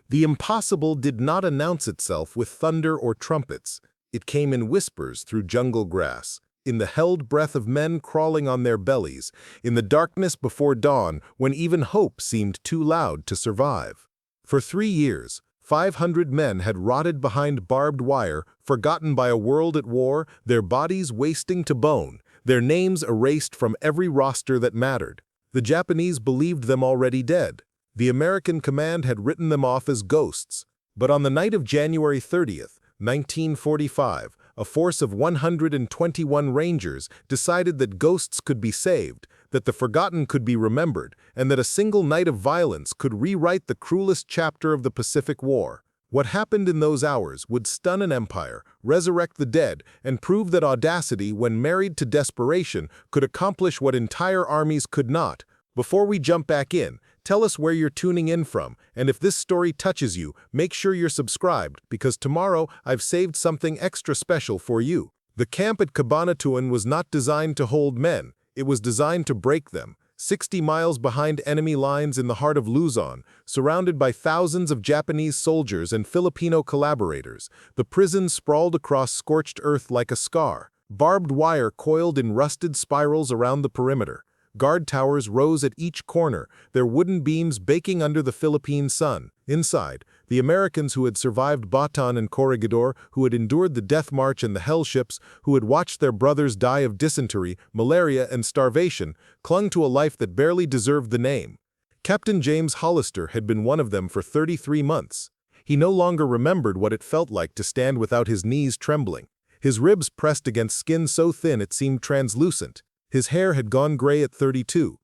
The impossible did not announce itself with thunder or trumpets. It came in whispers through jungle grass, in the held breath of men crawling on their bellies, in the darkness before dawn when even hope seemed too loud to survive. For 3 years, 500 men had rotted behind barbed wire, forgotten by a world at war, their bodies wasting to bone, their names erased from every roster that mattered. The Japanese believed them already dead. The American command had written them off as ghosts. But on the night of January 30th, 1945, a force of 121 Rangers decided that ghosts could be saved, that the forgotten could be remembered, and that a single night of violence could rewrite the cruelest chapter of the Pacific War. What happened in those hours would stun an empire, resurrect the dead, and prove that audacity, when married to desperation, could accomplish what entire armies could not. Before we jump back in, tell us where you're tuning in from, and if this story touches you, make sure you're subscribed, because tomorrow I've saved something extra special for you. The camp at Cabanatuan was not designed to hold men, it was designed to break them. 60 miles behind enemy lines in the heart of Luzon, surrounded by thousands of Japanese soldiers and Filipino collaborators, the prison sprawled across scorched earth like a scar, barbed wire coiled in rusted spirals around the perimeter. Guard towers rose at each corner, their wooden beams baking under the Philippine sun. Inside, the Americans who had survived Bataan and Corregidor, who had endured the death march and the hell ships, who had watched their brothers die of dysentery, malaria, and starvation, clung to a life that barely deserved the name. Captain James Hollister had been one of them for 33 months. He no longer remembered what it felt like to stand without his knees trembling, his ribs pressed against skin so thin it seemed translucent. His hair had gone gray at 32.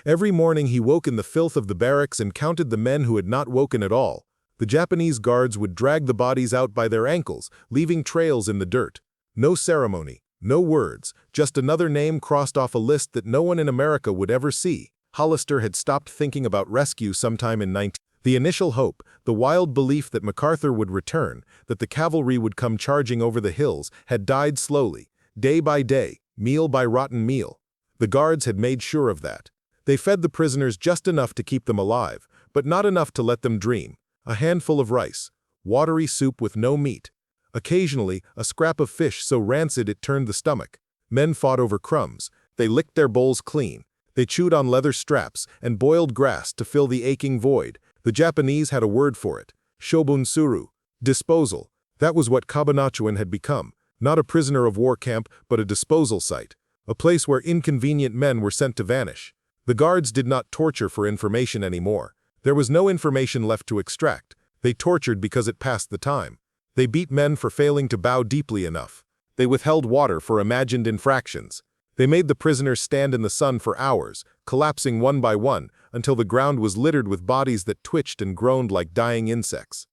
Every morning he woke in the filth of the barracks and counted the men who had not woken at all. The Japanese guards would drag the bodies out by their ankles, leaving trails in the dirt. No ceremony, no words, just another name crossed off a list that no one in America would ever see. Hollister had stopped thinking about rescue sometime in 19. The initial hope, the wild belief that MacArthur would return, that the cavalry would come charging over the hills, had died slowly, day by day, meal by rotten meal. The guards had made sure of that. They fed the prisoners just enough to keep them alive, but not enough to let them dream. A handful of rice, watery soup with no meat. Occasionally, a scrap of fish so rancid it turned the stomach. Men fought over crumbs. They licked their bowls clean. They chewed on leather straps and boiled grass to fill the aching void. The Japanese had a word for it. Shobunsuru, disposal. That was what Cabanatuan had become. Not a prisoner of war camp, but a disposal site. A place where inconvenient men were sent to vanish. The guards did not torture for information anymore. There was no information left to extract. They tortured because it passed the time. They beat men for failing to bow deeply enough. They withheld water for imagined infractions. They made the prisoners stand in the sun for hours, collapsing one by one, until the ground was littered with bodies that twitched and groaned like dying insects.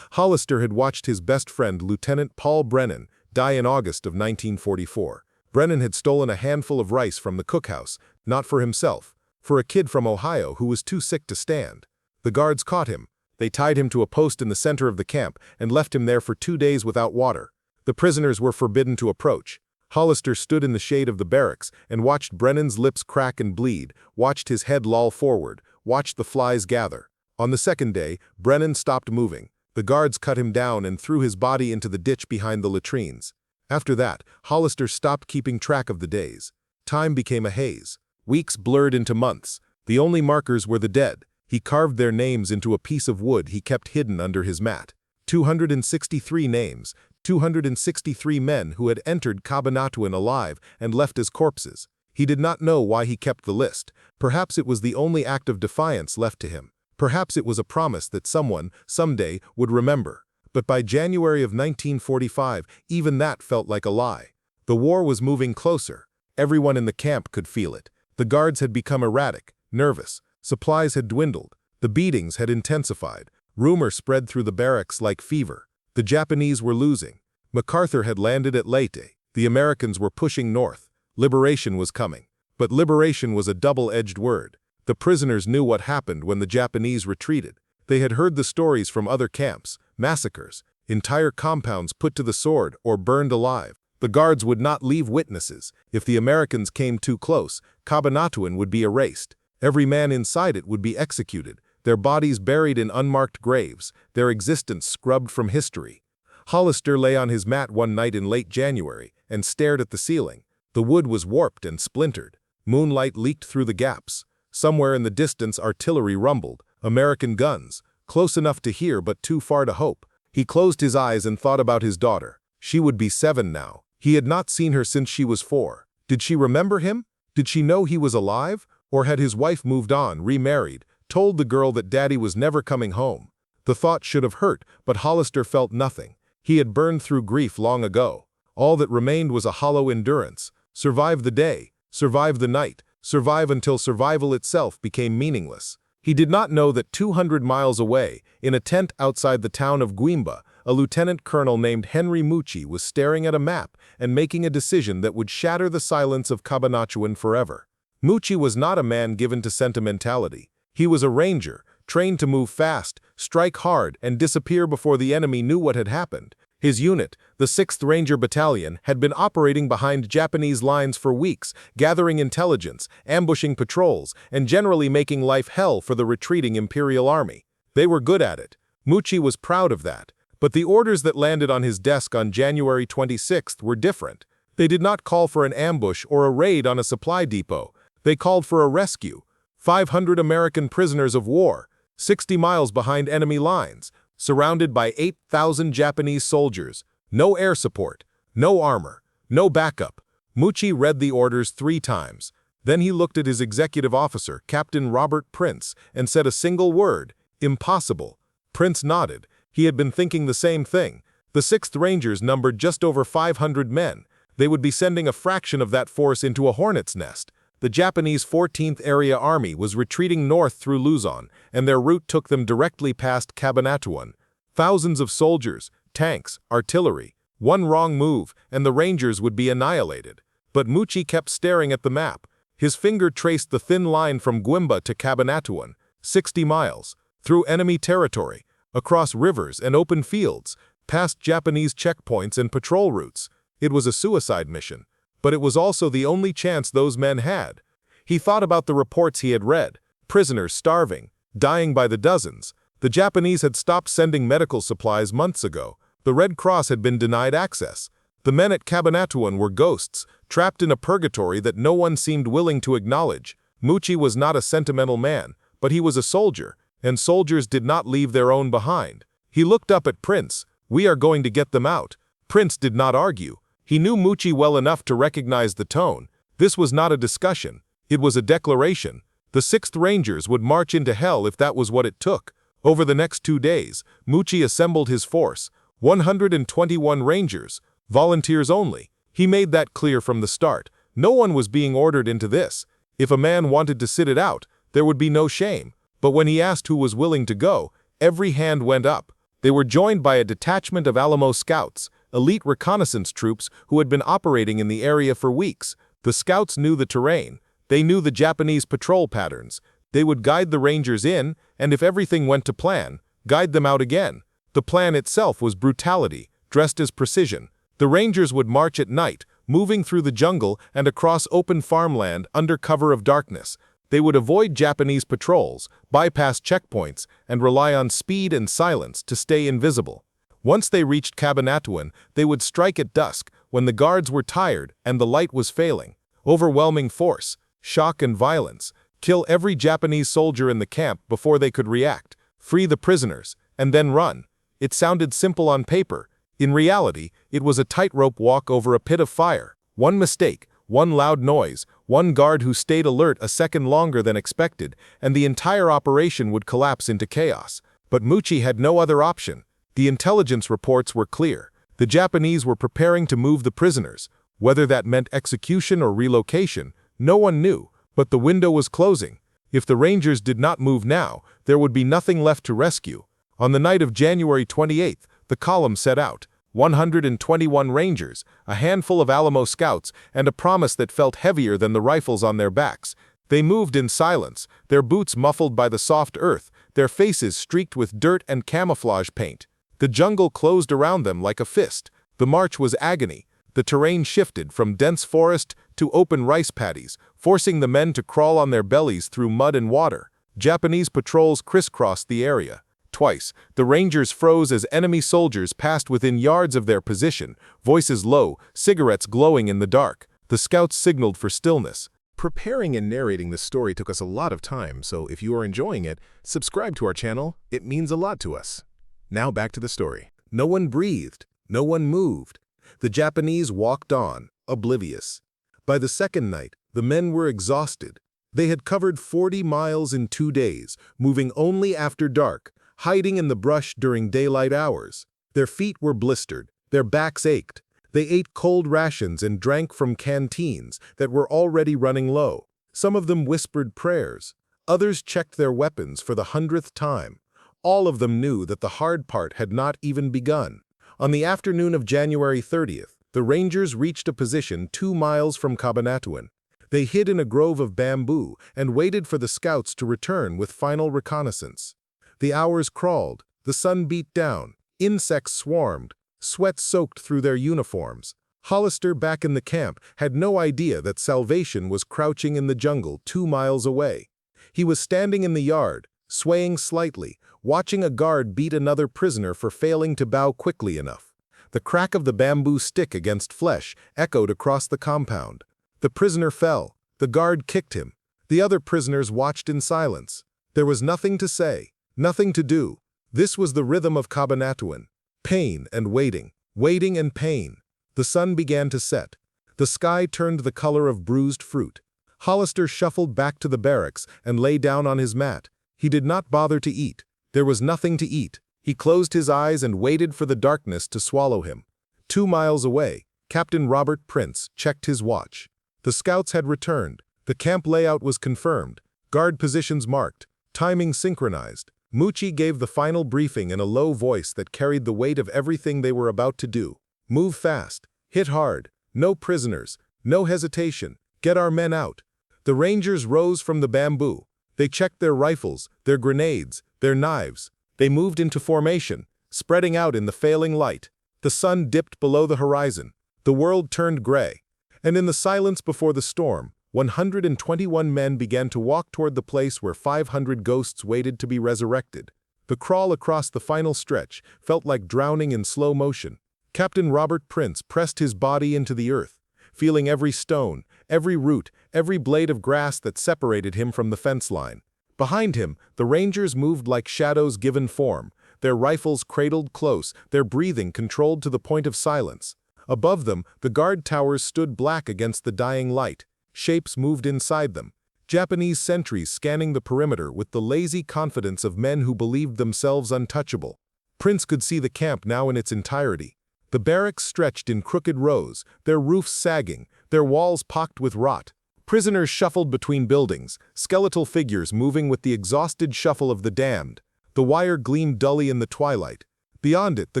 Hollister had watched his best friend, Lieutenant Paul Brennan, die in August of 1944. Brennan had stolen a handful of rice from the cookhouse, not for himself, for a kid from Ohio who was too sick to stand. The guards caught him. They tied him to a post in the center of the camp and left him there for 2 days without water. The prisoners were forbidden to approach. Hollister stood in the shade of the barracks and watched Brennan's lips crack and bleed, watched his head loll forward, watched the flies gather. On the second day, Brennan stopped moving. The guards cut him down and threw his body into the ditch behind the latrines. After that, Hollister stopped keeping track of the days. Time became a haze. Weeks blurred into months. The only markers were the dead. He carved their names into a piece of wood he kept hidden under his mat. 263 names, 263 men who had entered Cabanatuan alive and left as corpses. He did not know why he kept the list. Perhaps it was the only act of defiance left to him. Perhaps it was a promise that someone, someday, would remember. But by January of 1945, even that felt like a lie. The war was moving closer. Everyone in the camp could feel it. The guards had become erratic, nervous. Supplies had dwindled. The beatings had intensified. Rumor spread through the barracks like fever. The Japanese were losing. MacArthur had landed at Leyte. The Americans were pushing north. Liberation was coming. But liberation was a double-edged word. The prisoners knew what happened when the Japanese retreated. They had heard the stories from other camps, massacres, entire compounds put to the sword or burned alive. The guards would not leave witnesses. If the Americans came too close, Cabanatuan would be erased. Every man inside it would be executed. their bodies buried in unmarked graves, their existence scrubbed from history. Hollister lay on his mat one night in late January and stared at the ceiling. The wood was warped and splintered. Moonlight leaked through the gaps. Somewhere in the distance artillery rumbled, American guns, close enough to hear but too far to hope. He closed his eyes and thought about his daughter. She would be 7 now. He had not seen her since she was 4. Did she remember him? Did she know he was alive? Or had his wife moved on, remarried, told the girl that Daddy was never coming home? The thought should have hurt, but Hollister felt nothing. He had burned through grief long ago. All that remained was a hollow endurance. Survive the day, survive the night, survive until survival itself became meaningless. He did not know that 200 miles away, in a tent outside the town of Guimba, a lieutenant colonel named Henry Mucci was staring at a map and making a decision that would shatter the silence of Cabanatuan forever. Mucci was not a man given to sentimentality. He was a ranger, trained to move fast, strike hard, and disappear before the enemy knew what had happened. His unit, the 6th Ranger Battalion, had been operating behind Japanese lines for weeks, gathering intelligence, ambushing patrols, and generally making life hell for the retreating Imperial Army. They were good at it. Mucci was proud of that. But the orders that landed on his desk on January 26th were different. They did not call for an ambush or a raid on a supply depot. They called for a rescue. 500 American prisoners of war, 60 miles behind enemy lines, surrounded by 8,000 Japanese soldiers. No air support, no armor, no backup. Mucci read the orders 3 times. Then he looked at his executive officer, Captain Robert Prince, and said a single word: impossible. Prince nodded. He had been thinking the same thing. The 6th Rangers numbered just over 500 men. They would be sending a fraction of that force into a hornet's nest. The Japanese 14th Area Army was retreating north through Luzon, and their route took them directly past Cabanatuan. Thousands of soldiers, tanks, artillery. One wrong move, and the Rangers would be annihilated. But Mucci kept staring at the map. His finger traced the thin line from Guimba to Cabanatuan, 60 miles, through enemy territory, across rivers and open fields, past Japanese checkpoints and patrol routes. It was a suicide mission. But it was also the only chance those men had. He thought about the reports he had read. Prisoners starving, dying by the dozens. The Japanese had stopped sending medical supplies months ago. The Red Cross had been denied access. The men at Cabanatuan were ghosts, trapped in a purgatory that no one seemed willing to acknowledge. Mucci was not a sentimental man, but he was a soldier, and soldiers did not leave their own behind. He looked up at Prince. "We are going to get them out." Prince did not argue. He knew Mucci well enough to recognize the tone. This was not a discussion. It was a declaration. The 6th Rangers would march into hell if that was what it took. Over the next 2 days, Mucci assembled his force, 121 Rangers, volunteers only. He made that clear from the start. No one was being ordered into this. If a man wanted to sit it out, there would be no shame. But when he asked who was willing to go, every hand went up. They were joined by a detachment of Alamo Scouts, elite reconnaissance troops who had been operating in the area for weeks. The scouts knew the terrain. They knew the Japanese patrol patterns. They would guide the Rangers in, and if everything went to plan, guide them out again. The plan itself was brutality, dressed as precision. The Rangers would march at night, moving through the jungle and across open farmland under cover of darkness. They would avoid Japanese patrols, bypass checkpoints, and rely on speed and silence to stay invisible. Once they reached Cabanatuan, they would strike at dusk, when the guards were tired and the light was failing. Overwhelming force, shock and violence, kill every Japanese soldier in the camp before they could react, free the prisoners, and then run. It sounded simple on paper. In reality, it was a tightrope walk over a pit of fire. One mistake, one loud noise, one guard who stayed alert a second longer than expected, and the entire operation would collapse into chaos. But Mucci had no other option. The intelligence reports were clear. The Japanese were preparing to move the prisoners. Whether that meant execution or relocation, no one knew, but the window was closing. If the Rangers did not move now, there would be nothing left to rescue. On the night of January 28th, the column set out. 121 Rangers, a handful of Alamo Scouts, and a promise that felt heavier than the rifles on their backs. They moved in silence, their boots muffled by the soft earth, their faces streaked with dirt and camouflage paint. The jungle closed around them like a fist. The march was agony. The terrain shifted from dense forest to open rice paddies, forcing the men to crawl on their bellies through mud and water. Japanese patrols crisscrossed the area. Twice, the Rangers froze as enemy soldiers passed within yards of their position, voices low, cigarettes glowing in the dark. The scouts signaled for stillness. Preparing and narrating this story took us a lot of time, so if you are enjoying it, subscribe to our channel. It means a lot to us. Now back to the story. No one breathed. No one moved. The Japanese walked on, oblivious. By the second night, the men were exhausted. They had covered 40 miles in 2 days, moving only after dark, hiding in the brush during daylight hours. Their feet were blistered. Their backs ached. They ate cold rations and drank from canteens that were already running low. Some of them whispered prayers. Others checked their weapons for the 100th time. All of them knew that the hard part had not even begun. On the afternoon of January 30th, the Rangers reached a position 2 miles from Cabanatuan. They hid in a grove of bamboo and waited for the scouts to return with final reconnaissance. The hours crawled, the sun beat down, insects swarmed, sweat soaked through their uniforms. Hollister, back in the camp, had no idea that salvation was crouching in the jungle 2 miles away. He was standing in the yard, swaying slightly, watching a guard beat another prisoner for failing to bow quickly enough. The crack of the bamboo stick against flesh echoed across the compound. The prisoner fell. The guard kicked him. The other prisoners watched in silence. There was nothing to say, nothing to do. This was the rhythm of Cabanatuan. Pain and waiting, waiting and pain. The sun began to set. The sky turned the color of bruised fruit. Hollister shuffled back to the barracks and lay down on his mat. He did not bother to eat. There was nothing to eat. He closed his eyes and waited for the darkness to swallow him. 2 miles away, Captain Robert Prince checked his watch. The scouts had returned. The camp layout was confirmed. Guard positions marked. Timing synchronized. Mucci gave the final briefing in a low voice that carried the weight of everything they were about to do. Move fast. Hit hard. No prisoners. No hesitation. Get our men out. The Rangers rose from the bamboo. They checked their rifles, their grenades, their knives. They moved into formation, spreading out in the failing light. The sun dipped below the horizon. The world turned gray. And in the silence before the storm, 121 men began to walk toward the place where 500 ghosts waited to be resurrected. The crawl across the final stretch felt like drowning in slow motion. Captain Robert Prince pressed his body into the earth, feeling every stone, every root, every blade of grass that separated him from the fence line. Behind him, the Rangers moved like shadows given form, their rifles cradled close, their breathing controlled to the point of silence. Above them, the guard towers stood black against the dying light. Shapes moved inside them. Japanese sentries scanning the perimeter with the lazy confidence of men who believed themselves untouchable. Prince could see the camp now in its entirety. The barracks stretched in crooked rows, their roofs sagging, their walls pocked with rot. Prisoners shuffled between buildings, skeletal figures moving with the exhausted shuffle of the damned. The wire gleamed dully in the twilight. Beyond it, the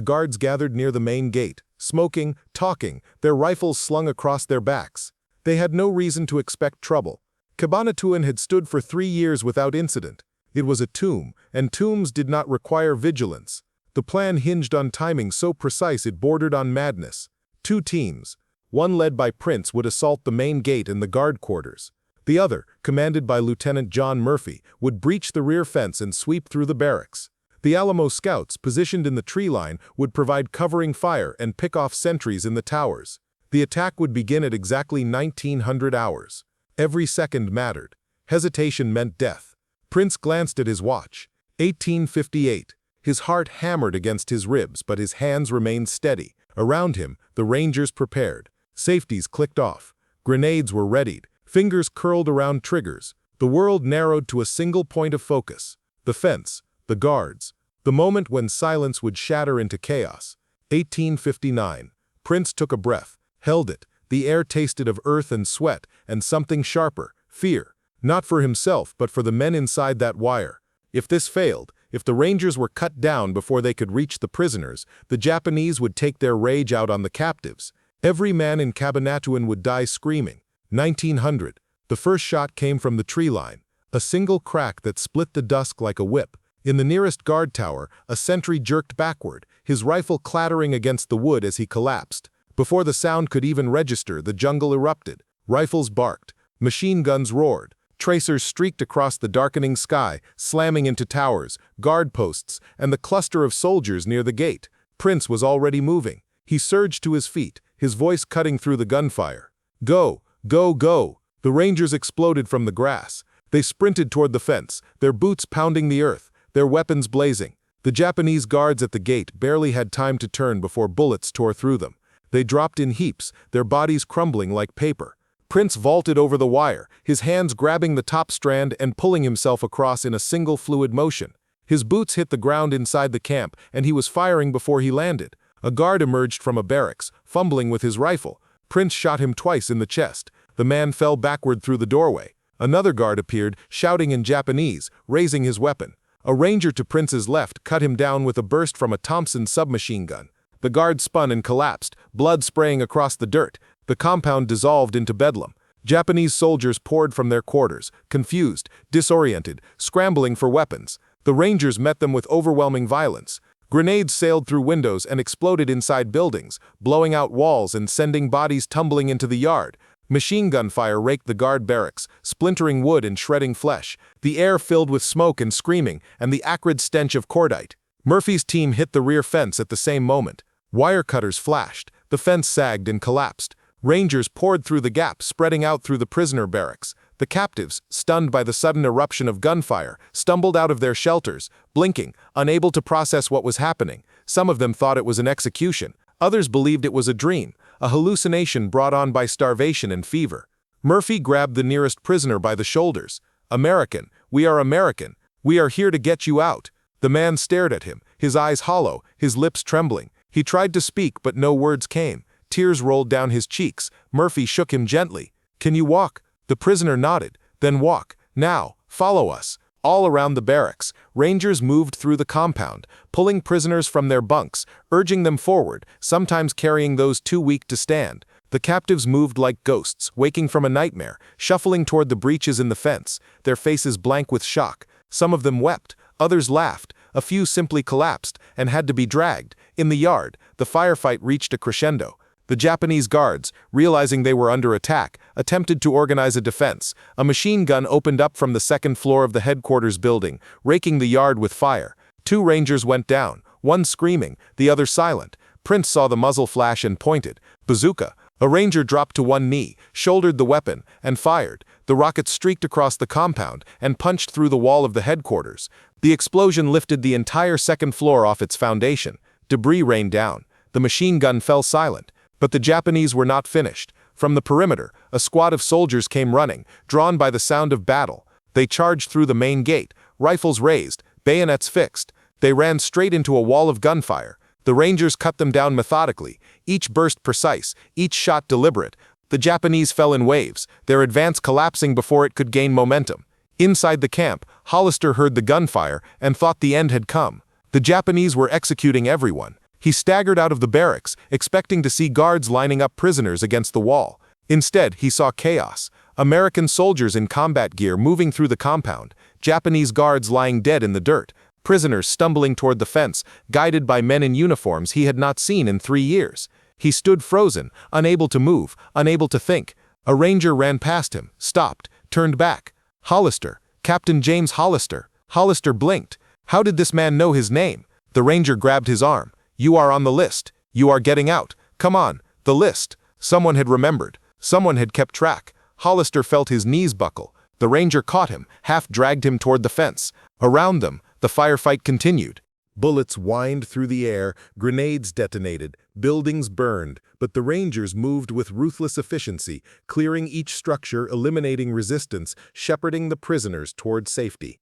guards gathered near the main gate, smoking, talking, their rifles slung across their backs. They had no reason to expect trouble. Cabanatuan had stood for 3 years without incident. It was a tomb, and tombs did not require vigilance. The plan hinged on timing so precise it bordered on madness. 2 teams, one led by Prince, would assault the main gate and the guard quarters. The other, commanded by Lieutenant John Murphy, would breach the rear fence and sweep through the barracks. The Alamo scouts, positioned in the tree line, would provide covering fire and pick off sentries in the towers. The attack would begin at exactly 1900 hours. Every second mattered. Hesitation meant death. Prince glanced at his watch. 1858. His heart hammered against his ribs, but his hands remained steady. Around him, the Rangers prepared. Safeties clicked off. Grenades were readied. Fingers curled around triggers. The world narrowed to a single point of focus. The fence. The guards. The moment when silence would shatter into chaos. 1859. Prince took a breath, held it. The air tasted of earth and sweat, and something sharper, fear. Not for himself, but for the men inside that wire. If this failed, if the Rangers were cut down before they could reach the prisoners, the Japanese would take their rage out on the captives. Every man in Cabanatuan would die screaming. 1900. The first shot came from the tree line. A single crack that split the dusk like a whip. In the nearest guard tower, a sentry jerked backward, his rifle clattering against the wood as he collapsed. Before the sound could even register, the jungle erupted. Rifles barked. Machine guns roared. Tracers streaked across the darkening sky, slamming into towers, guard posts, and the cluster of soldiers near the gate. Prince was already moving. He surged to his feet, his voice cutting through the gunfire. Go! Go! Go! The Rangers exploded from the grass. They sprinted toward the fence, their boots pounding the earth, their weapons blazing. The Japanese guards at the gate barely had time to turn before bullets tore through them. They dropped in heaps, their bodies crumbling like paper. Prince vaulted over the wire, his hands grabbing the top strand and pulling himself across in a single fluid motion. His boots hit the ground inside the camp, and he was firing before he landed. A guard emerged from a barracks, fumbling with his rifle. Prince shot him twice in the chest. The man fell backward through the doorway. Another guard appeared, shouting in Japanese, raising his weapon. A ranger to Prince's left cut him down with a burst from a Thompson submachine gun. The guard spun and collapsed, blood spraying across the dirt. The compound dissolved into bedlam. Japanese soldiers poured from their quarters, confused, disoriented, scrambling for weapons. The Rangers met them with overwhelming violence. Grenades sailed through windows and exploded inside buildings, blowing out walls and sending bodies tumbling into the yard. Machine gun fire raked the guard barracks, splintering wood and shredding flesh. The air filled with smoke and screaming, and the acrid stench of cordite. Murphy's team hit the rear fence at the same moment. Wire cutters flashed. The fence sagged and collapsed. Rangers poured through the gap, spreading out through the prisoner barracks. The captives, stunned by the sudden eruption of gunfire, stumbled out of their shelters, blinking, unable to process what was happening. Some of them thought it was an execution. Others believed it was a dream, a hallucination brought on by starvation and fever. Murphy grabbed the nearest prisoner by the shoulders. "American, we are American. We are here to get you out." The man stared at him, his eyes hollow, his lips trembling. He tried to speak, but no words came. Tears rolled down his cheeks. Murphy shook him gently. "Can you walk?" The prisoner nodded. "Then walk. Now, follow us." All around the barracks, Rangers moved through the compound, pulling prisoners from their bunks, urging them forward, sometimes carrying those too weak to stand. The captives moved like ghosts, waking from a nightmare, shuffling toward the breaches in the fence, their faces blank with shock. Some of them wept, others laughed, a few simply collapsed and had to be dragged. In the yard, the firefight reached a crescendo. The Japanese guards, realizing they were under attack, attempted to organize a defense. A machine gun opened up from the second floor of the headquarters building, raking the yard with fire. 2 Rangers went down, one screaming, the other silent. Prince saw the muzzle flash and pointed. Bazooka. A Ranger dropped to one knee, shouldered the weapon, and fired. The rocket streaked across the compound and punched through the wall of the headquarters. The explosion lifted the entire second floor off its foundation. Debris rained down. The machine gun fell silent. But the Japanese were not finished. From the perimeter, a squad of soldiers came running, drawn by the sound of battle. They charged through the main gate, rifles raised, bayonets fixed. They ran straight into a wall of gunfire. The Rangers cut them down methodically, each burst precise, each shot deliberate. The Japanese fell in waves, their advance collapsing before it could gain momentum. Inside the camp, Hollister heard the gunfire and thought the end had come. The Japanese were executing everyone. He staggered out of the barracks, expecting to see guards lining up prisoners against the wall. Instead, he saw chaos. American soldiers in combat gear moving through the compound, Japanese guards lying dead in the dirt, prisoners stumbling toward the fence, guided by men in uniforms he had not seen in 3 years. He stood frozen, unable to move, unable to think. A Ranger ran past him, stopped, turned back. Hollister, Captain James Hollister. Hollister blinked. How did this man know his name? The Ranger grabbed his arm. "You are on the list. You are getting out. Come on, the list." Someone had remembered. Someone had kept track. Hollister felt his knees buckle. The Ranger caught him, half dragged him toward the fence. Around them, the firefight continued. Bullets whined through the air, grenades detonated, buildings burned, but the Rangers moved with ruthless efficiency, clearing each structure, eliminating resistance, shepherding the prisoners toward safety.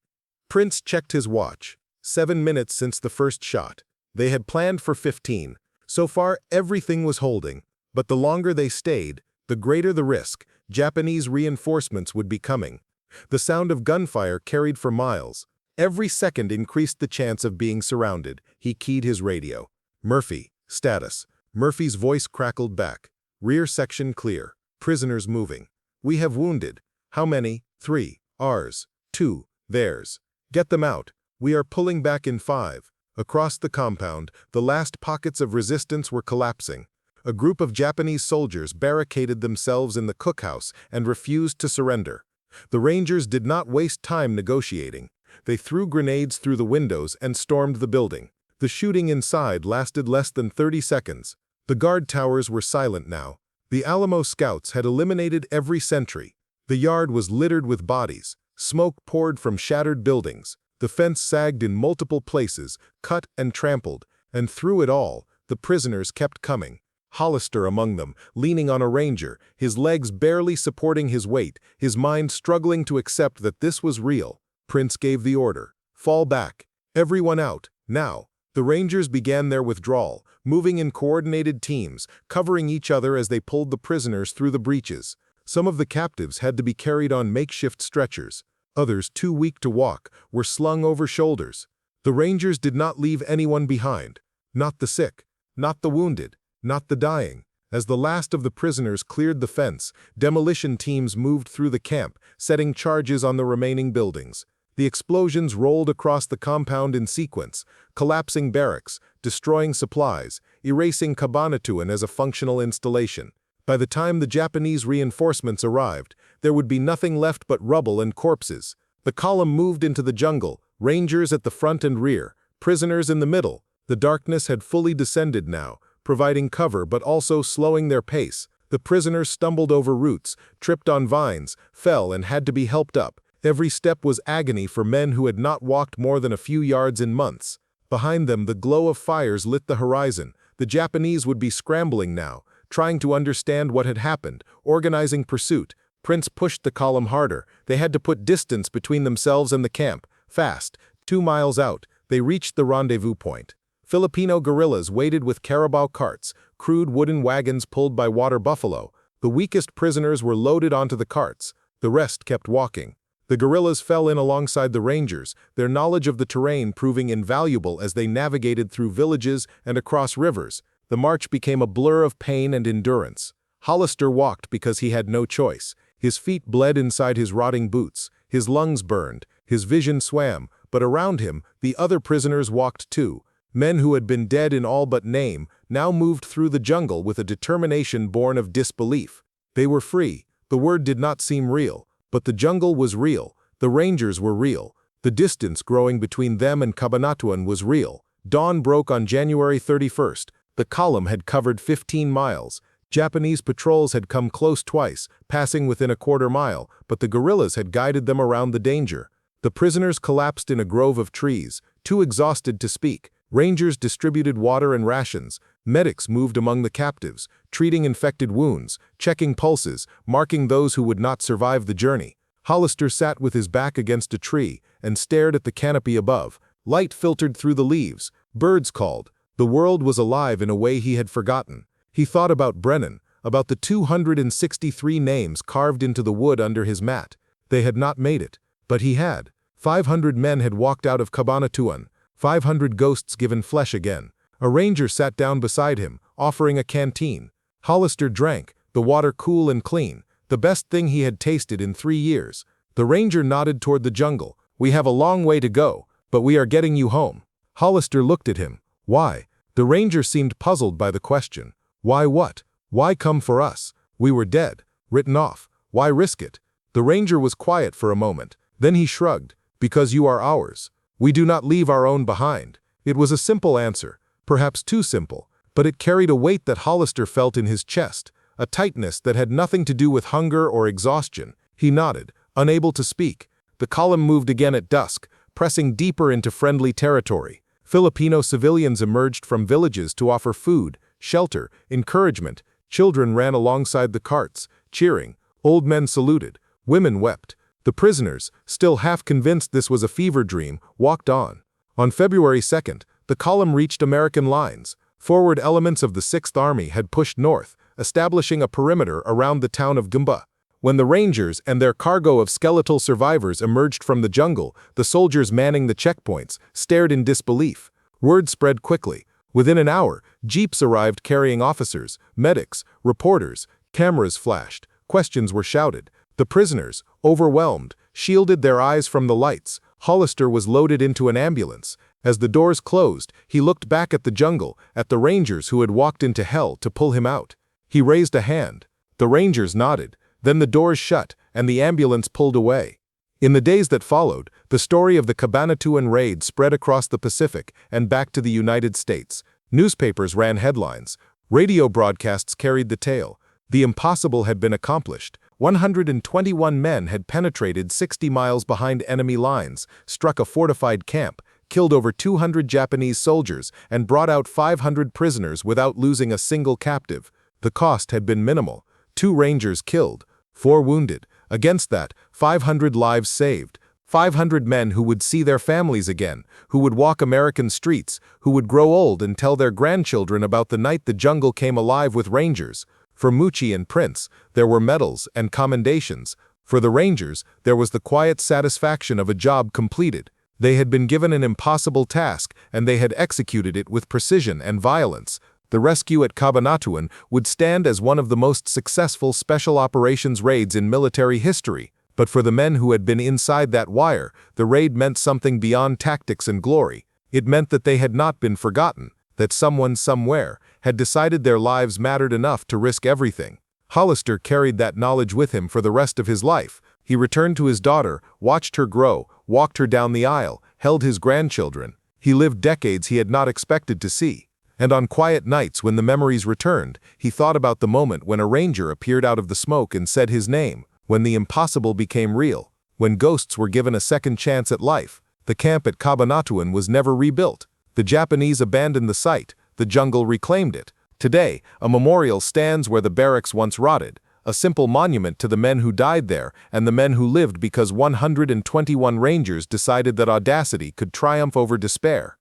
Prince checked his watch. 7 minutes since the first shot. They had planned for 15. So far, everything was holding. But the longer they stayed, the greater the risk. Japanese reinforcements would be coming. The sound of gunfire carried for miles. Every second increased the chance of being surrounded. He keyed his radio. "Murphy, status." Murphy's voice crackled back. "Rear section clear. Prisoners moving. We have wounded. How many? 3. Ours. 2. Theirs. Get them out. We are pulling back in 5. Across the compound, the last pockets of resistance were collapsing. A group of Japanese soldiers barricaded themselves in the cookhouse and refused to surrender. The Rangers did not waste time negotiating. They threw grenades through the windows and stormed the building. The shooting inside lasted less than 30 seconds. The guard towers were silent now. The Alamo scouts had eliminated every sentry. The yard was littered with bodies. Smoke poured from shattered buildings. The fence sagged in multiple places, cut and trampled, and through it all, the prisoners kept coming. Hollister among them, leaning on a ranger, his legs barely supporting his weight, his mind struggling to accept that this was real. Prince gave the order. Fall back. Everyone out, now. The Rangers began their withdrawal, moving in coordinated teams, covering each other as they pulled the prisoners through the breaches. Some of the captives had to be carried on makeshift stretchers. Others, too weak to walk, were slung over shoulders. The Rangers did not leave anyone behind. Not the sick, not the wounded, not the dying. As the last of the prisoners cleared the fence, demolition teams moved through the camp, setting charges on the remaining buildings. The explosions rolled across the compound in sequence, collapsing barracks, destroying supplies, erasing Cabanatuan as a functional installation. By the time the Japanese reinforcements arrived, there would be nothing left but rubble and corpses. The column moved into the jungle, Rangers at the front and rear, prisoners in the middle. The darkness had fully descended now, providing cover but also slowing their pace. The prisoners stumbled over roots, tripped on vines, fell and had to be helped up. Every step was agony for men who had not walked more than a few yards in months. Behind them, the glow of fires lit the horizon. The Japanese would be scrambling now, trying to understand what had happened, organizing pursuit. Prince pushed the column harder. They had to put distance between themselves and the camp. Fast. 2 miles out, they reached the rendezvous point. Filipino guerrillas waited with carabao carts, crude wooden wagons pulled by water buffalo. The weakest prisoners were loaded onto the carts. The rest kept walking. The guerrillas fell in alongside the Rangers, their knowledge of the terrain proving invaluable as they navigated through villages and across rivers. The march became a blur of pain and endurance. Hollister walked because he had no choice. His feet bled inside his rotting boots. His lungs burned. His vision swam. But around him, the other prisoners walked too. Men who had been dead in all but name now moved through the jungle with a determination born of disbelief. They were free. The word did not seem real. But the jungle was real. The Rangers were real. The distance growing between them and Cabanatuan was real. Dawn broke on January 31st. The column had covered 15 miles. Japanese patrols had come close twice, passing within a quarter mile, but the guerrillas had guided them around the danger. The prisoners collapsed in a grove of trees, too exhausted to speak. Rangers distributed water and rations. Medics moved among the captives, treating infected wounds, checking pulses, marking those who would not survive the journey. Hollister sat with his back against a tree and stared at the canopy above. Light filtered through the leaves. Birds called. The world was alive in a way he had forgotten. He thought about Brennan, about the 263 names carved into the wood under his mat. They had not made it, but he had. 500 men had walked out of Cabanatuan. 500 ghosts given flesh again. A ranger sat down beside him, offering a canteen. Hollister drank, the water cool and clean, the best thing he had tasted in 3 years. The ranger nodded toward the jungle. "We have a long way to go, but we are getting you home." Hollister looked at him. "Why?" The ranger seemed puzzled by the question. "Why what? Why come for us? We were dead, written off. Why risk it?" The ranger was quiet for a moment. Then he shrugged. "Because you are ours. We do not leave our own behind." It was a simple answer, perhaps too simple, but it carried a weight that Hollister felt in his chest, a tightness that had nothing to do with hunger or exhaustion. He nodded, unable to speak. The column moved again at dusk, pressing deeper into friendly territory. Filipino civilians emerged from villages to offer food, shelter, encouragement. Children ran alongside the carts, cheering. Old men saluted. Women wept. The prisoners, still half convinced this was a fever dream, walked on. On February 2nd, the column reached American lines. Forward elements of the 6th Army had pushed north, establishing a perimeter around the town of Gumba. When the Rangers and their cargo of skeletal survivors emerged from the jungle, the soldiers manning the checkpoints stared in disbelief. Word spread quickly. Within an hour, jeeps arrived carrying officers, medics, reporters. Cameras flashed. Questions were shouted. The prisoners, overwhelmed, shielded their eyes from the lights. Hollister was loaded into an ambulance. As the doors closed, he looked back at the jungle, at the Rangers who had walked into hell to pull him out. He raised a hand. The Rangers nodded. Then the doors shut, and the ambulance pulled away. In the days that followed, the story of the Cabanatuan raid spread across the Pacific and back to the United States. Newspapers ran headlines. Radio broadcasts carried the tale. The impossible had been accomplished. 121 men had penetrated 60 miles behind enemy lines, struck a fortified camp, killed over 200 Japanese soldiers, and brought out 500 prisoners without losing a single captive. The cost had been minimal. 2 Rangers killed, 4 wounded. Against that, 500 lives saved. 500 men who would see their families again, who would walk American streets, who would grow old and tell their grandchildren about the night the jungle came alive with Rangers. For Mucci and Prince, there were medals and commendations. For the Rangers, there was the quiet satisfaction of a job completed. They had been given an impossible task, and they had executed it with precision and violence. The rescue at Cabanatuan would stand as one of the most successful special operations raids in military history. But for the men who had been inside that wire, the raid meant something beyond tactics and glory. It meant that they had not been forgotten, that someone somewhere had decided their lives mattered enough to risk everything. Hollister carried that knowledge with him for the rest of his life. He returned to his daughter, watched her grow, walked her down the aisle, held his grandchildren. He lived decades he had not expected to see. And on quiet nights when the memories returned, he thought about the moment when a ranger appeared out of the smoke and said his name, when the impossible became real, when ghosts were given a second chance at life. The camp at Cabanatuan was never rebuilt. The Japanese abandoned the site, the jungle reclaimed it. Today, a memorial stands where the barracks once rotted, a simple monument to the men who died there and the men who lived because 121 Rangers decided that audacity could triumph over despair.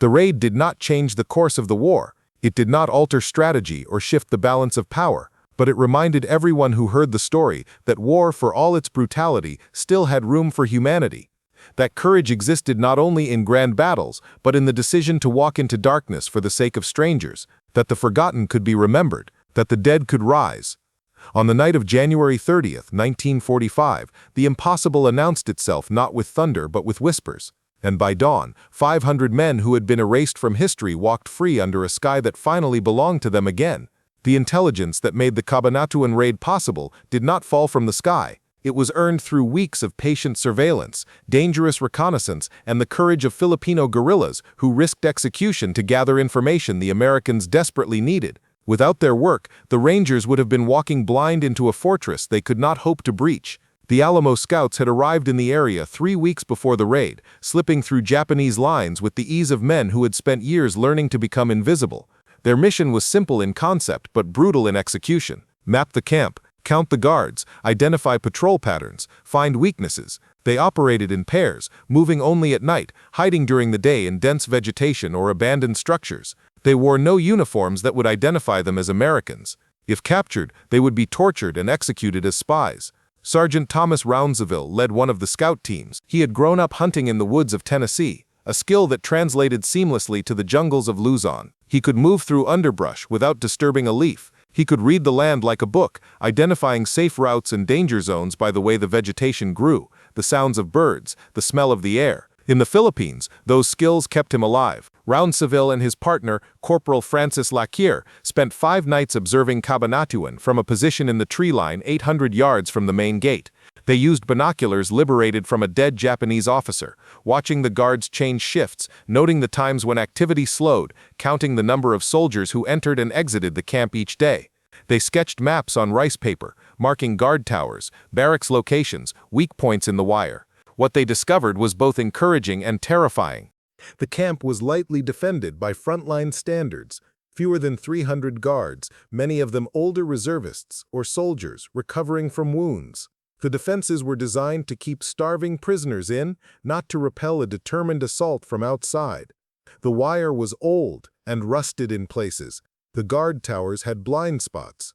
The raid did not change the course of the war. It did not alter strategy or shift the balance of power, but it reminded everyone who heard the story that war, for all its brutality, still had room for humanity. That courage existed not only in grand battles, but in the decision to walk into darkness for the sake of strangers, that the forgotten could be remembered, that the dead could rise. On the night of January 30th, 1945, the impossible announced itself not with thunder but with whispers. And by dawn, 500 men who had been erased from history walked free under a sky that finally belonged to them again. The intelligence that made the Cabanatuan raid possible did not fall from the sky. It was earned through weeks of patient surveillance, dangerous reconnaissance, and the courage of Filipino guerrillas who risked execution to gather information the Americans desperately needed. Without their work, the Rangers would have been walking blind into a fortress they could not hope to breach. The Alamo Scouts had arrived in the area 3 weeks before the raid, slipping through Japanese lines with the ease of men who had spent years learning to become invisible. Their mission was simple in concept but brutal in execution. Map the camp, count the guards, identify patrol patterns, find weaknesses. They operated in pairs, moving only at night, hiding during the day in dense vegetation or abandoned structures. They wore no uniforms that would identify them as Americans. If captured, they would be tortured and executed as spies. Sergeant Thomas Rounsaville led one of the scout teams. He had grown up hunting in the woods of Tennessee, a skill that translated seamlessly to the jungles of Luzon. He could move through underbrush without disturbing a leaf. He could read the land like a book, identifying safe routes and danger zones by the way the vegetation grew, the sounds of birds, the smell of the air. In the Philippines, those skills kept him alive. Rounsaville and his partner, Corporal Francis Laquier, spent 5 nights observing Cabanatuan from a position in the tree line 800 yards from the main gate. They used binoculars liberated from a dead Japanese officer, watching the guards change shifts, noting the times when activity slowed, counting the number of soldiers who entered and exited the camp each day. They sketched maps on rice paper, marking guard towers, barracks locations, weak points in the wire. What they discovered was both encouraging and terrifying. The camp was lightly defended by frontline standards, fewer than 300 guards, many of them older reservists or soldiers recovering from wounds. The defenses were designed to keep starving prisoners in, not to repel a determined assault from outside. The wire was old and rusted in places. The guard towers had blind spots.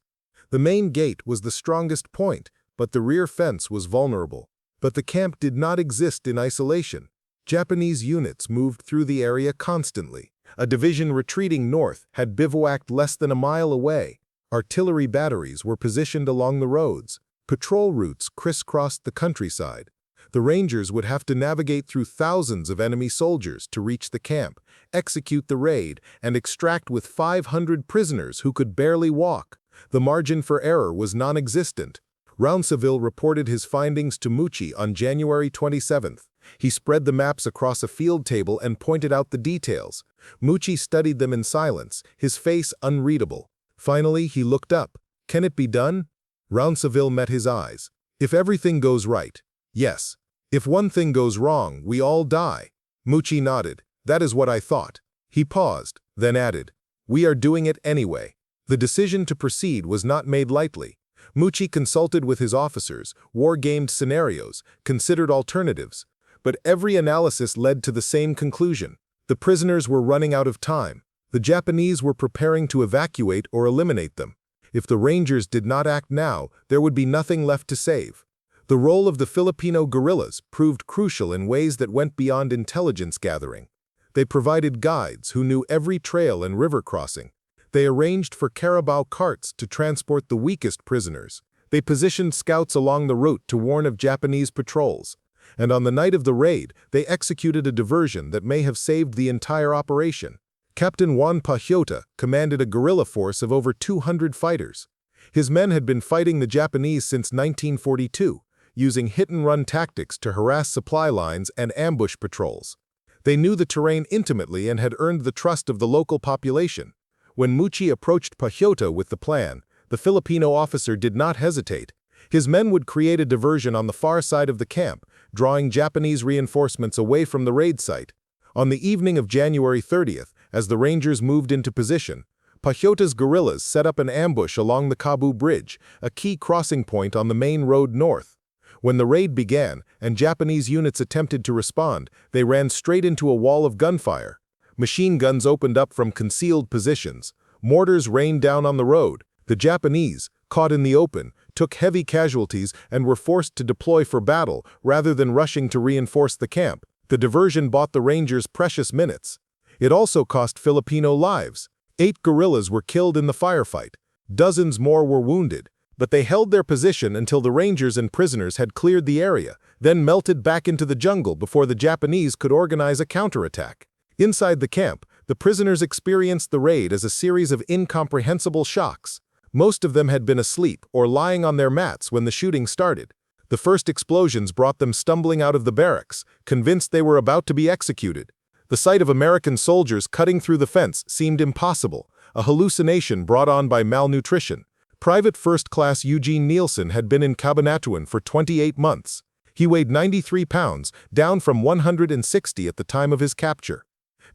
The main gate was the strongest point, but the rear fence was vulnerable. But the camp did not exist in isolation. Japanese units moved through the area constantly. A division retreating north had bivouacked less than a mile away. Artillery batteries were positioned along the roads. Patrol routes crisscrossed the countryside. The Rangers would have to navigate through thousands of enemy soldiers to reach the camp, execute the raid, and extract with 500 prisoners who could barely walk. The margin for error was non-existent. Rounceville reported his findings to Mucci on January 27. He spread the maps across a field table and pointed out the details. Mucci studied them in silence, his face unreadable. Finally, he looked up. "Can it be done?" Rounceville met his eyes. "If everything goes right, yes. If one thing goes wrong, we all die." Mucci nodded. "That is what I thought." He paused, then added, "We are doing it anyway." The decision to proceed was not made lightly. Mucci consulted with his officers, war-gamed scenarios, considered alternatives. But every analysis led to the same conclusion. The prisoners were running out of time. The Japanese were preparing to evacuate or eliminate them. If the Rangers did not act now, there would be nothing left to save. The role of the Filipino guerrillas proved crucial in ways that went beyond intelligence gathering. They provided guides who knew every trail and river crossing. They arranged for carabao carts to transport the weakest prisoners. They positioned scouts along the route to warn of Japanese patrols. And on the night of the raid, they executed a diversion that may have saved the entire operation. Captain Juan Pajota commanded a guerrilla force of over 200 fighters. His men had been fighting the Japanese since 1942, using hit-and-run tactics to harass supply lines and ambush patrols. They knew the terrain intimately and had earned the trust of the local population. When Mucci approached Pajota with the plan, the Filipino officer did not hesitate. His men would create a diversion on the far side of the camp, drawing Japanese reinforcements away from the raid site. On the evening of January 30th, as the Rangers moved into position, Pajota's guerrillas set up an ambush along the Kabu Bridge, a key crossing point on the main road north. When the raid began and Japanese units attempted to respond, they ran straight into a wall of gunfire. Machine guns opened up from concealed positions. Mortars rained down on the road. The Japanese, caught in the open, took heavy casualties and were forced to deploy for battle rather than rushing to reinforce the camp. The diversion bought the Rangers precious minutes. It also cost Filipino lives. 8 guerrillas were killed in the firefight. Dozens more were wounded. But they held their position until the Rangers and prisoners had cleared the area, then melted back into the jungle before the Japanese could organize a counterattack. Inside the camp, the prisoners experienced the raid as a series of incomprehensible shocks. Most of them had been asleep or lying on their mats when the shooting started. The first explosions brought them stumbling out of the barracks, convinced they were about to be executed. The sight of American soldiers cutting through the fence seemed impossible, a hallucination brought on by malnutrition. Private First Class Eugene Nielsen had been in Cabanatuan for 28 months. He weighed 93 pounds, down from 160 at the time of his capture.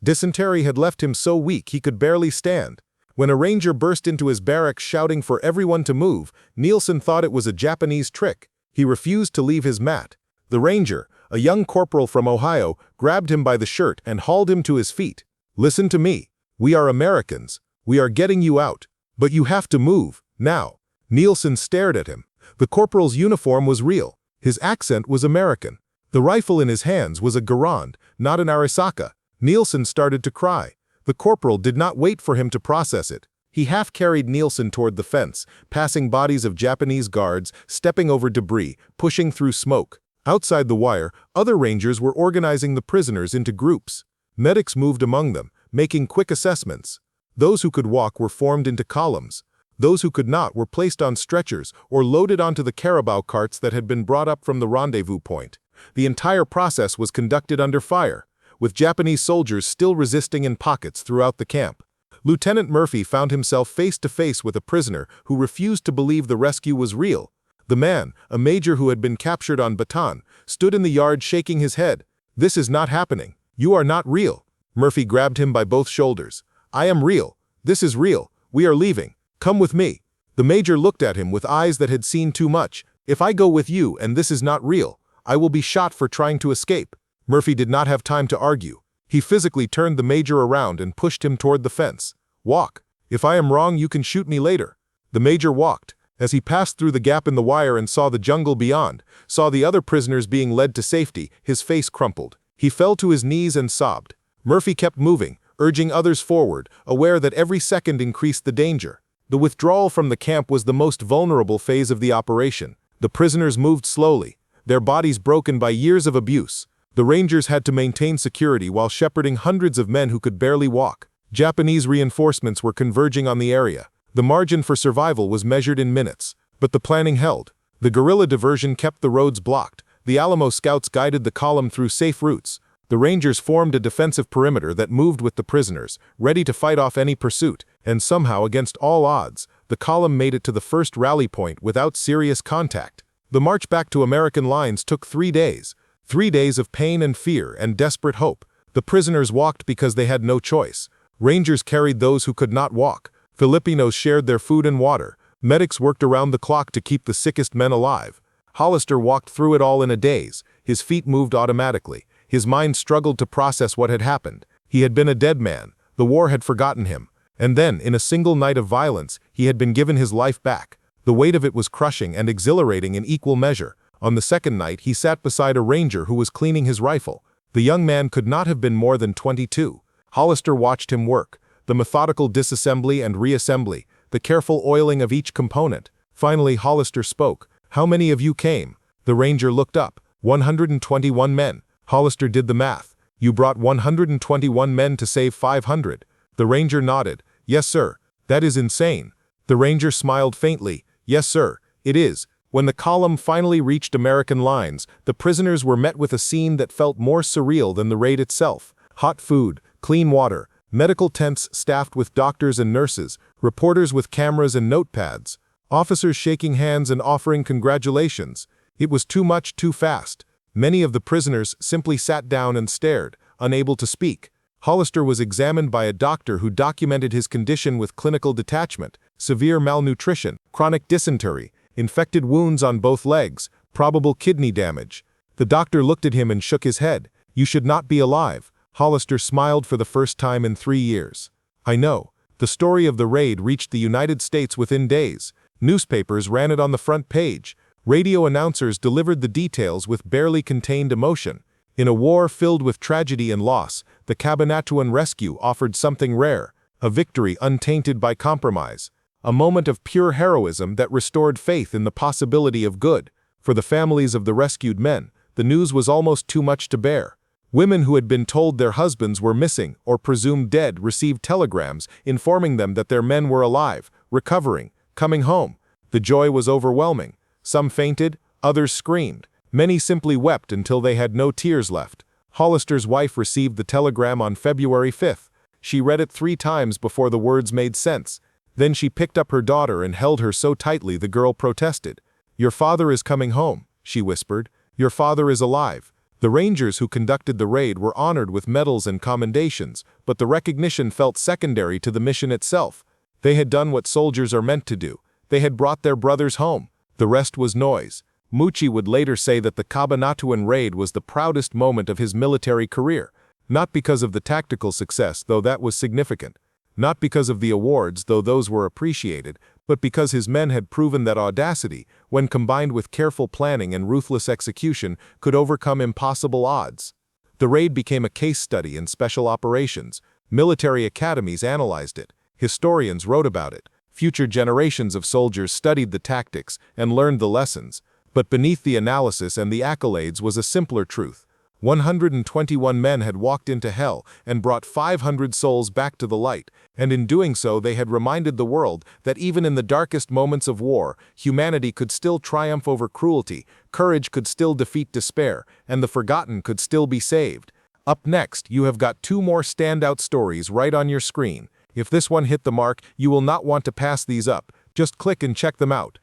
Dysentery had left him so weak he could barely stand. When a ranger burst into his barracks shouting for everyone to move, Nielsen thought it was a Japanese trick. He refused to leave his mat. The ranger, a young corporal from Ohio, grabbed him by the shirt and hauled him to his feet. "Listen to me. We are Americans. We are getting you out. But you have to move, now." Nielsen stared at him. The corporal's uniform was real. His accent was American. The rifle in his hands was a Garand, not an Arisaka. Nielsen started to cry. The corporal did not wait for him to process it. He half-carried Nielsen toward the fence, passing bodies of Japanese guards, stepping over debris, pushing through smoke. Outside the wire, other rangers were organizing the prisoners into groups. Medics moved among them, making quick assessments. Those who could walk were formed into columns. Those who could not were placed on stretchers or loaded onto the carabao carts that had been brought up from the rendezvous point. The entire process was conducted under fire, with Japanese soldiers still resisting in pockets throughout the camp. Lieutenant Murphy found himself face to face with a prisoner who refused to believe the rescue was real. The man, a major who had been captured on Bataan, stood in the yard shaking his head. "This is not happening. You are not real." Murphy grabbed him by both shoulders. "I am real. This is real. We are leaving. Come with me." The major looked at him with eyes that had seen too much. "If I go with you and this is not real, I will be shot for trying to escape." Murphy did not have time to argue. He physically turned the major around and pushed him toward the fence. "Walk. If I am wrong, you can shoot me later." The major walked. As he passed through the gap in the wire and saw the jungle beyond, saw the other prisoners being led to safety, his face crumpled. He fell to his knees and sobbed. Murphy kept moving, urging others forward, aware that every second increased the danger. The withdrawal from the camp was the most vulnerable phase of the operation. The prisoners moved slowly, their bodies broken by years of abuse. The Rangers had to maintain security while shepherding hundreds of men who could barely walk. Japanese reinforcements were converging on the area. The margin for survival was measured in minutes, but the planning held. The guerrilla diversion kept the roads blocked. The Alamo scouts guided the column through safe routes. The Rangers formed a defensive perimeter that moved with the prisoners, ready to fight off any pursuit, and somehow, against all odds, the column made it to the first rally point without serious contact. The march back to American lines took 3 days. 3 days of pain and fear and desperate hope. The prisoners walked because they had no choice. Rangers carried those who could not walk. Filipinos shared their food and water. Medics worked around the clock to keep the sickest men alive. Hollister walked through it all in a daze. His feet moved automatically. His mind struggled to process what had happened. He had been a dead man. The war had forgotten him. And then, in a single night of violence, he had been given his life back. The weight of it was crushing and exhilarating in equal measure. On the second night, he sat beside a ranger who was cleaning his rifle. The young man could not have been more than 22. Hollister watched him work. The methodical disassembly and reassembly, the careful oiling of each component. Finally, Hollister spoke. "How many of you came?" The ranger looked up. 121 men. Hollister did the math. "You brought 121 men to save 500. The ranger nodded. "Yes, sir. That is insane." The ranger smiled faintly. "Yes, sir, it is." When the column finally reached American lines, the prisoners were met with a scene that felt more surreal than the raid itself. Hot food, clean water, medical tents staffed with doctors and nurses, reporters with cameras and notepads, officers shaking hands and offering congratulations. It was too much too fast. Many of the prisoners simply sat down and stared, unable to speak. Hollister was examined by a doctor who documented his condition with clinical detachment, severe malnutrition, chronic dysentery, infected wounds on both legs, probable kidney damage. The doctor looked at him and shook his head. "You should not be alive." Hollister smiled for the first time in 3 years. "I know." The story of the raid reached the United States within days. Newspapers ran it on the front page. Radio announcers delivered the details with barely contained emotion. In a war filled with tragedy and loss, the Cabanatuan rescue offered something rare, a victory untainted by compromise, a moment of pure heroism that restored faith in the possibility of good. For the families of the rescued men, the news was almost too much to bear. Women who had been told their husbands were missing or presumed dead received telegrams informing them that their men were alive, recovering, coming home. The joy was overwhelming. Some fainted, others screamed. Many simply wept until they had no tears left. Hollister's wife received the telegram on February 5th. She read it 3 times before the words made sense. Then she picked up her daughter and held her so tightly the girl protested. "Your father is coming home," she whispered. "Your father is alive." The Rangers who conducted the raid were honored with medals and commendations, but the recognition felt secondary to the mission itself. They had done what soldiers are meant to do. They had brought their brothers home. The rest was noise. Mucci would later say that the Cabanatuan raid was the proudest moment of his military career, not because of the tactical success, though that was significant, not because of the awards, though those were appreciated, but because his men had proven that audacity, when combined with careful planning and ruthless execution, could overcome impossible odds. The raid became a case study in special operations. Military academies analyzed it. Historians wrote about it. Future generations of soldiers studied the tactics and learned the lessons. But beneath the analysis and the accolades was a simpler truth. 121 men had walked into hell and brought 500 souls back to the light, and in doing so they had reminded the world that even in the darkest moments of war, humanity could still triumph over cruelty, courage could still defeat despair, and the forgotten could still be saved. Up next, you have got 2 more standout stories right on your screen. If this one hit the mark, you will not want to pass these up. Just click and check them out.